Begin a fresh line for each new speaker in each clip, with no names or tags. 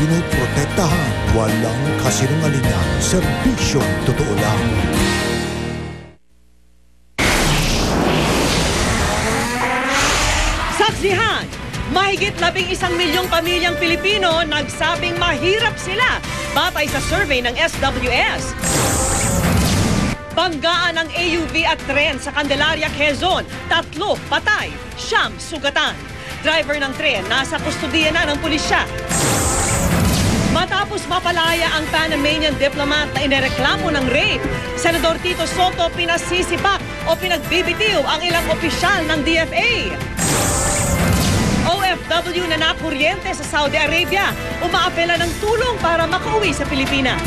pinuprotektahan. Walang kasinungalingan, serbisyong totoo lang.
Saksihan! Mahigit 11 milyong pamilyang Pilipino nagsabing mahirap sila batay sa survey ng SWS. Banggaan ang AUV at tren sa Candelaria, Quezon. 3 patay, 9 sugatan. Driver ng tren nasa kustudiya na ng pulisya. Matapos mapalaya ang Panamanian diplomat na inireklamo ng rape, Senador Tito Soto pinasisipak o pinagbibitiw ang ilang opisyal ng DFA. OFW na nakuryente sa Saudi Arabia, umaapela ng tulong para makauwi sa Pilipinas.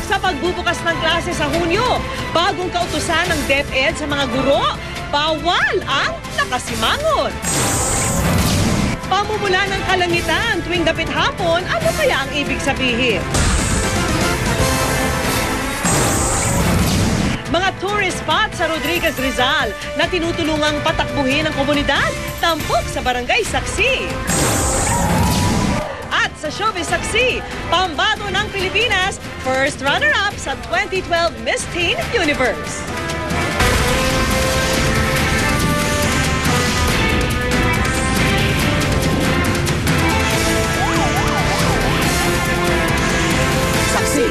Sa pagbubukas ng klase sa Hunyo, bagong kautusan ng DepEd sa mga guro, bawal ang nakasimangot. Pamumula ng kalangitan tuwing dapit hapon, ano kaya ang ibig sabihin? Mga tourist spot sa Rodriguez Rizal na tinutulungang patakbuhin ng komunidad, tampok sa Barangay Saksi. At sa Showbiz Saksi, pambato ng Pilipinas, first runner-up sa 2012 Miss Teen Universe. Saksi.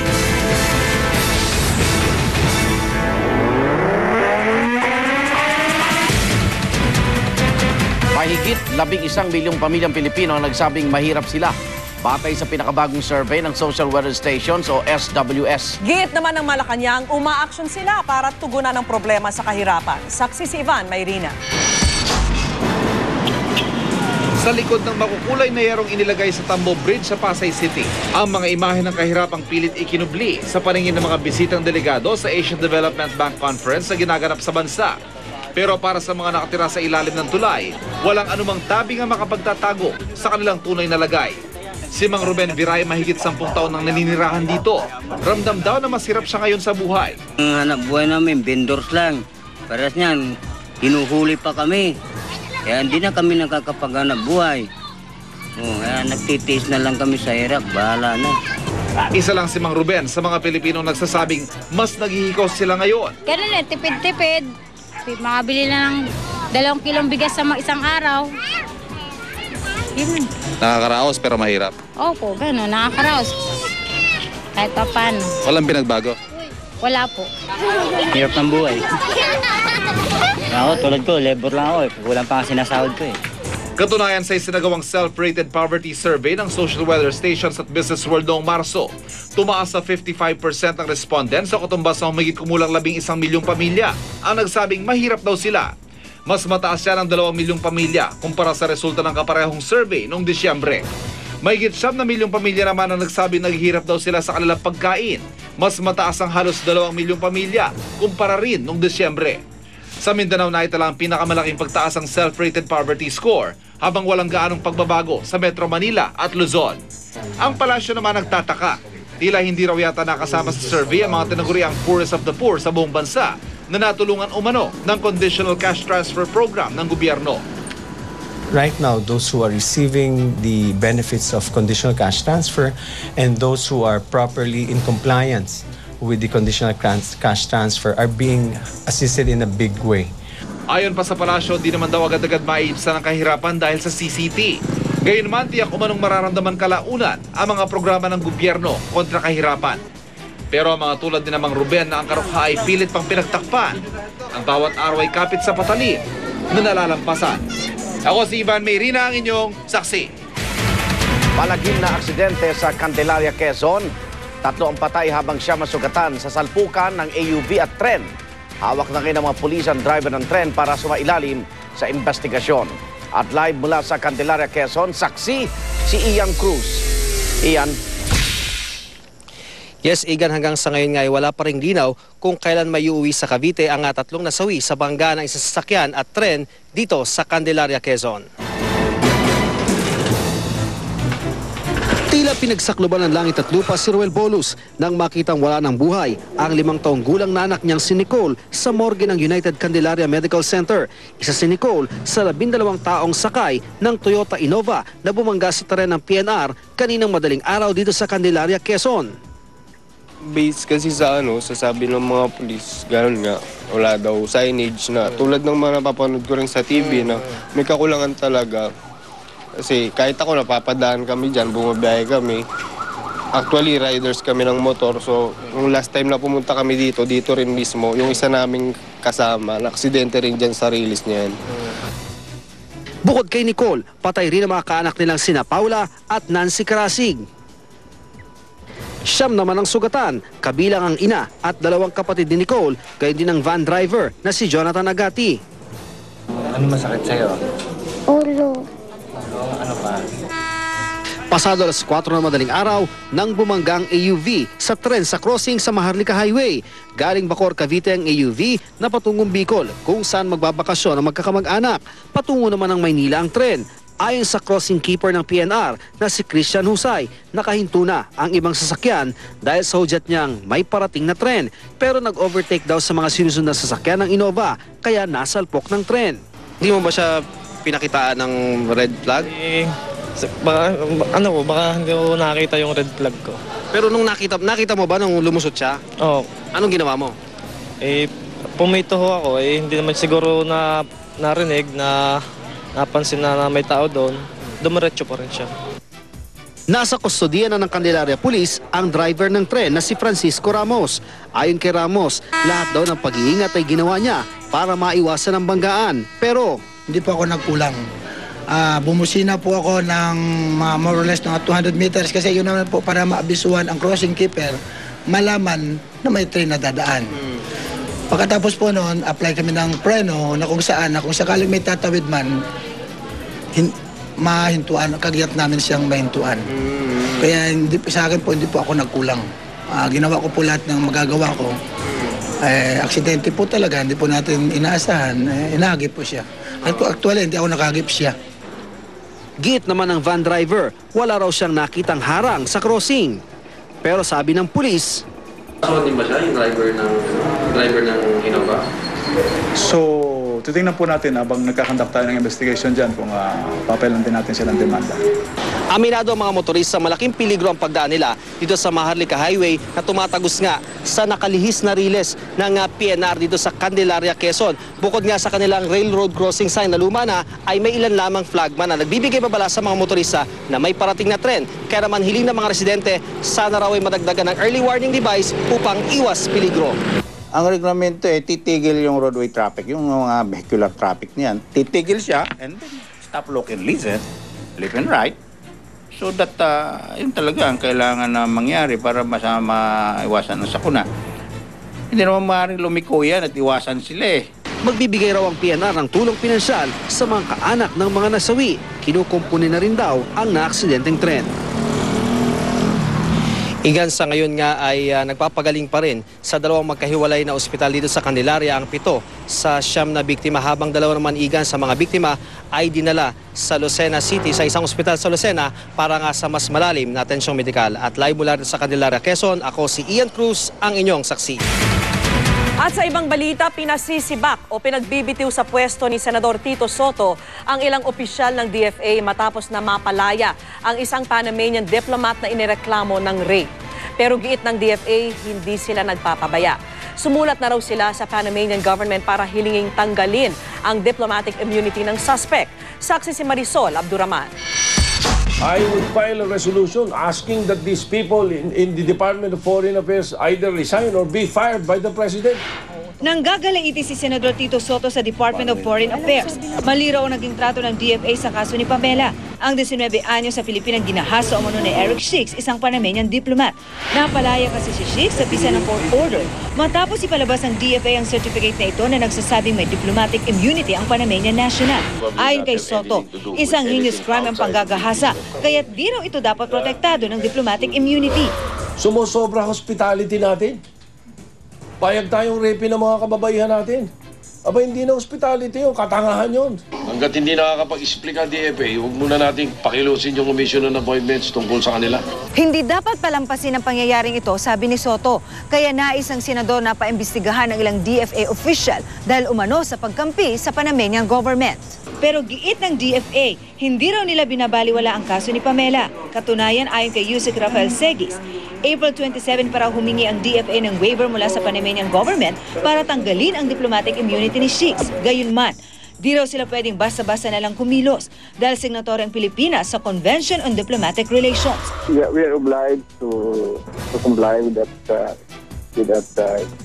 Mahigit 11 milyong pamilyang Pilipino ang nagsabing mahirap sila batay sa pinakabagong survey ng Social Weather Stations o SWS.
Giit naman ng Malacanang, umaaksyon sila para tugunan ang problema sa kahirapan. Saksi si Ivan Mayrina.
Sa likod ng makukulay na yerong inilagay sa Tambo Bridge sa Pasay City, ang mga imahe ng kahirapang pilit ikinubli sa paningin ng mga bisitang delegado sa Asian Development Bank Conference na ginaganap sa bansa. Pero para sa mga nakatira sa ilalim ng tulay, walang anumang tabi nga makapagtatago sa kanilang tunay na lagay. Si Mang Ruben Viray mahigit 10 taon nang naninirahan dito. Ramdam daw na masirap siya ngayon sa buhay.
Ang hanap buhay namin, vendors lang. Paras niyan, hinuhuli pa kami. Kaya hindi na kami nakakapaghanap buhay. Kaya nagtitiis na lang kami sa hirap, bahala na.
Isa lang si Mang Ruben sa mga Pilipinong nagsasabing mas naghihikaw sila ngayon.
Ganun eh, tipid-tipid. Makabili na ng 2 kilong bigas sa isang araw. Yun.
Nakakaraos pero mahirap.
Opo, gano'n. Nakakaraos. Kahit pa paano.
Walang pinagbago?
Wala po.
Hirap ng buhay. Ako, tulad ko, labor lang ako eh. Kulang pa kasi sinasahod ko eh.
Katunayan sa isinagawang self-rated poverty survey ng Social Weather Stations at Business World noong Marso, tumaas sa 55% ng respondents sa katumbas ng humigit kumulang 11 milyong pamilya ang nagsabing mahirap daw sila. Mas mataas yan ang 2 milyong pamilya kumpara sa resulta ng kaparehong survey noong Disyembre. Mahigit 7 milyong pamilya naman ang nagsabing naghihirap daw sila sa kanilang pagkain. Mas mataas ang halos 2 milyong pamilya kumpara rin noong Disyembre. Sa Mindanao naitala ang pinakamalaking pagtaas ang self-rated poverty score habang walang gaanong pagbabago sa Metro Manila at Luzon. Ang palasyo naman nagtataka. Tila hindi raw yata nakasama sa survey ang mga tinaguriang poorest of the poor sa buong bansa na natulungan umano ng Conditional Cash Transfer Program ng gobyerno.
Right now, those who are receiving the benefits of conditional cash transfer and those who are properly in compliance with the conditional cash transfer are being assisted in a big way.
Ayon pa sa palasyo, di naman daw agad-agad maiibsan ang kahirapan dahil sa CCT. Gayunman, tiyak umanong mararamdaman kalaunan ang mga programa ng gobyerno kontra kahirapan. Pero ang mga tulad ni Mang Ruben na ang karukha ay pilit pang pinagtakpan. Ang bawat araw ay kapit sa patalim na nalalampasan. Ako si Ivan Mayrina, ang inyong saksi.
Palagim na aksidente sa Candelaria, Quezon. 3 ang patay habang 7 masugatan sa salpukan ng AUV at tren. Hawak na rin ng mga pulis ang driver ng tren para sumailalim sa investigasyon. At live mula sa Candelaria, Quezon, saksi si Ian Cruz. Ian.
Yes, Igan, hanggang sa ngayon nga ay wala pa ring linaw kung kailan may uuwi sa Cavite ang 3 nasawi sa bangga ng isang sasakyan at tren dito sa Candelaria, Quezon. Tila pinagsakloban ng langit at lupa si Ruel Bolus nang makitang wala ng buhay ang 5 taong gulang na anak niyang si Nicole sa morgue ng United Candelaria Medical Center. Isa si Nicole sa 12 taong sakay ng Toyota Innova na bumangga sa tren ng PNR kaninang madaling araw dito sa Candelaria, Quezon.
Base kasi sa sasabi ng mga pulis, gano'n nga, wala daw signage na tulad ng mga napapanood ko rin sa TV na may kakulangan talaga. Kasi kahit ako napapadaan kami dyan, bumabiyahe kami. Actually, riders kami ng motor. So, yung last time na pumunta kami dito rin mismo, yung isa naming kasama, na-aksidente rin dyan sa release niyan.
Bukod kay Nicole, patay rin ang mga kaanak nilang sina Paula at Nancy Karasig. 9 naman ang sugatan, kabilang ang ina at 2 kapatid ni Nicole, gayon din ang van driver na si Jonathan Agati.
Ano masakit sa'yo?
Ulo.
Ano pa?
Pasado alas 4 na madaling araw nang bumanggang AUV sa tren sa crossing sa Maharlika Highway. Galing Bacoor, Cavite ang AUV na patungong Bicol kung saan magbabakasyon ang magkakamag-anak. Patungo naman ng Maynila ang tren. Ayon sa crossing keeper ng PNR na si Christian Husay, nakahinto na ang ibang sasakyan dahil sa hudyat niyang may parating na tren. Pero nag-overtake daw sa mga sinusunod na sasakyan ng Innova kaya nasalpok ng tren.
Hindi mo ba siya pinakitaan ng red flag?
Baka hindi ko nakita yung red flag ko.
Pero nung nakita mo ba nung lumusot siya?
Oo.
Anong ginawa mo?
Pumito ho ako. Hindi naman siguro na narinig na napansin na may tao doon. Dumiretso pa rin siya.
Nasa kustodiya na ng Candelaria Police ang driver ng tren na si Francisco Ramos. Ayon kay Ramos, lahat daw ng pag-iingat ay ginawa niya para maiwasan ang banggaan. Pero
hindi po ako nagkulang. Bumusina po ako ng more or less ng 200 meters kasi yun naman po para maabisuhan ang crossing keeper, malaman na may train na dadaan. Pagkatapos po noon, apply kami ng preno na kung sakaling may tatawid man, mahintuan, kagiyat namin siyang mahintuan. Kaya sa akin po, hindi po ako nagkulang. Ginawa ko po lahat ng magagawa ko. Aksidente po talaga, hindi po natin inaasahan, inagip po siya. Actually, hindi ako nakagip siya.
Giit naman ng van driver, wala raw siyang nakitang harang sa crossing. Pero sabi ng pulis,
Din ba siya yung driver ng Innova?
So, titingnan po natin habang nagkakandak tayo ng investigation dyan kung papailan din natin silang demanda.
Aminado ang mga motorista malaking peligro ang pagdaan nila dito sa Maharlika Highway na tumatagos nga sa nakalihis na riles ng PNR dito sa Candelaria, Quezon. Bukod nga sa kanilang railroad crossing sign na luma na, ay may ilan lamang flagman na nagbibigay babala sa mga motorista na may parating na tren. Kaya naman hiling ng mga residente, sana raw ay madagdagan ng early warning device upang iwas peligro.
Ang reglamento titigil yung roadway traffic, yung mga vehicular traffic niyan. Titigil siya and then stop, look and listen, left and right. So that yun talaga ang kailangan na mangyari para maiwasan ang sakuna. Hindi naman maaaring lumiko yan at iwasan sila
Magbibigay raw ang PNR ng tulong pinansyal sa mga kaanak ng mga nasawi. Kinukumpuni na rin daw ang naaksidenteng tren. Igan sa ngayon nga ay nagpapagaling pa rin sa 2 magkahiwalay na ospital dito sa Candelaria ang 7 sa 9 na biktima, habang 2 naman igan sa mga biktima ay dinala sa Lucena City sa isang ospital sa Lucena para nga sa mas malalim na atensyong medikal. At live mula sa Candelaria, Quezon, ako si Ian Cruz, ang inyong saksi.
At sa ibang balita, pinasisibak o pinagbibitiw sa pwesto ni Senador Tito Soto ang ilang opisyal ng DFA matapos na mapalaya ang isang Panamanian diplomat na inireklamo ng rape. Pero giit ng DFA, hindi sila nagpapabaya. Sumulat na raw sila sa Panamanian government para hilinging tanggalin ang diplomatic immunity ng suspect. Saksi si Marisol Abduraman.
I would file a resolution asking that these people in the Department of Foreign Affairs either resign or be fired by the President.
Nanggagalaiti si Senador Tito Soto sa Department of Foreign Affairs. Maliraw ang naging trato ng DFA sa kaso ni Pamela. Ang 19 anyo sa Pilipinas ginahasa umano ni Eric Shix, isang Panamanian diplomat. Napalaya kasi si Shix sa bisa ng court order matapos ipalabas ng DFA ang certificate na ito na nagsasabing may diplomatic immunity ang Panamanian national. Ayon kay Soto, isang heinous crime ang panggagahasa, kaya't di raw ito dapat protektado ng diplomatic immunity.
Sumusobra hospitality natin. Payag tayong rape ng mga kababaihan natin. Aba, hindi na hospitality yun, katangahan yun.
Hanggat hindi nakakapag-explain ang DFA, huwag muna nating pakilusin yung commission on appointments tungkol sa kanila.
Hindi dapat palampasin ang pangyayaring ito, sabi ni Soto. Kaya nais ang senador na paimbestigahan ng ilang DFA official dahil umano sa pagkampi sa Panamanian government. Pero giit ng DFA, hindi raw nila binabaliwala ang kaso ni Pamela. Katunayan, ayon kay Yusek Rafael Seguis, April 27 para humingi ang DFA ng waiver mula sa Panamanian government para tanggalin ang diplomatic immunity ni Sheikh. Gayunman, di raw sila pwedeng basta-basta na lang kumilos dahil signatory ang Pilipinas sa Convention on Diplomatic Relations.
We are obliged to comply with that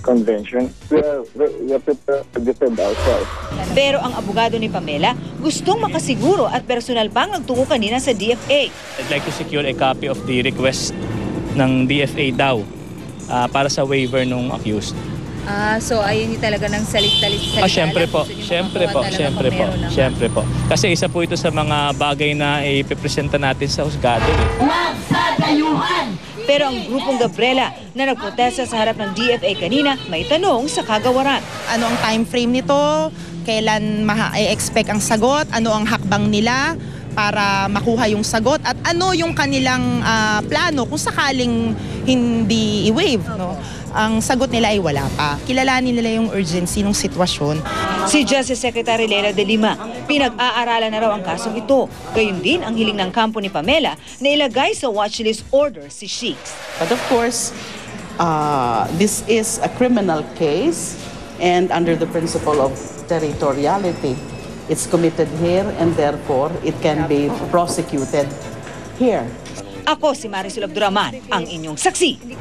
convention. We are prepared to defend ourselves.
Pero ang abogado ni Pamela gustong makasiguro at personal pang nagtungo kanina sa DFA.
I'd like to secure a copy of the request ng DFA daw para sa waiver ng accused.
So ayun yung talaga ng salit-salita.
Syempre po. Kasi isa po ito sa mga bagay na ipipresenta natin sa husgado.
Pero ang grupong Gabriela na nagprotesta sa harap ng DFA kanina may tanong sa kagawaran.
Ano ang time frame nito? Kailan ma-expect ang sagot? Ano ang hakbang nila para makuha yung sagot? At ano yung kanilang plano kung sakaling hindi i-waive? No? Ang sagot nila ay wala pa. Kilalanin nila yung urgency ng sitwasyon.
Si Justice Secretary Leila de Lima, pinag-aaralan na raw ang kasong ito. Gayun din ang hiling ng kampo ni Pamela na ilagay sa watchlist order si Sheikh.
But of course, this is a criminal case and under the principle of territoriality, it's committed here and therefore it can be prosecuted here.
Ako si Marisol Abduraman, ang inyong saksi.